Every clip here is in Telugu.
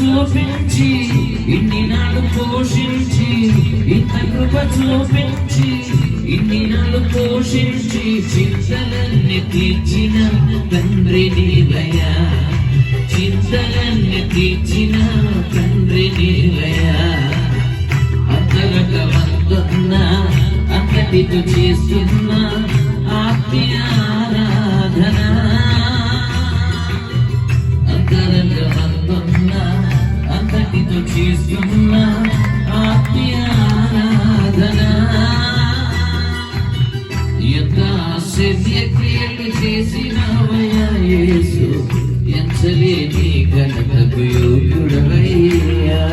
చూపించి ఇన్ని నాడు పోషించి ఇంత కృప చూపించి ఇన్ని నాడు పోషించి చింతలన్నీ తీర్చిన తండ్రి నీవయ్యా చింతలన్నీ తీర్చిన తండ్రి నీవయ్యా అంతగంతున్నా అంతటితో చేస్తున్న ఆత్మీయ ఆరాధన అంతరంగమంతున్నా అంతటితో చేస్తున్న ఆత్మీయ ఆరాధన ఎంత ఆశ్చర్య క్రియలు చేసినవయ్యా యేసు ఎంచలేని ఘనతకు యోగ్యుడవయ్యా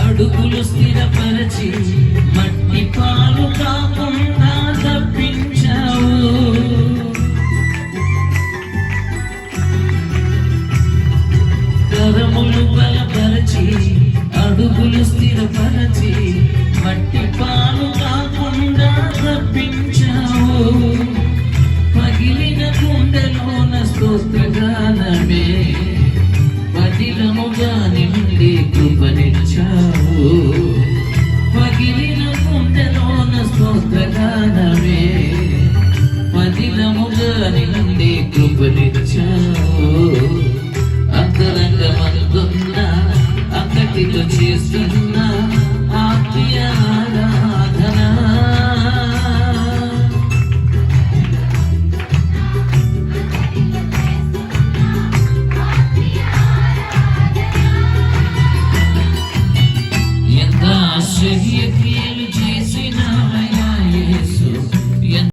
అడుగులు స్థిరపరచి మట్టి పాలు కాకుండా తప్పించావు కరములు బలపరచి అడుగులు స్థిరపరచి మట్టి పాలు కాకుండా తప్పించావు పగిలిన గుండెలోన స్తోత్రగానమే పదిలముగా నిండి కృపనిచ్చావు పగిలిన గుండెలోన స్తోత్రగానమే పదిలముగా నిండి కృపనిచ్చావు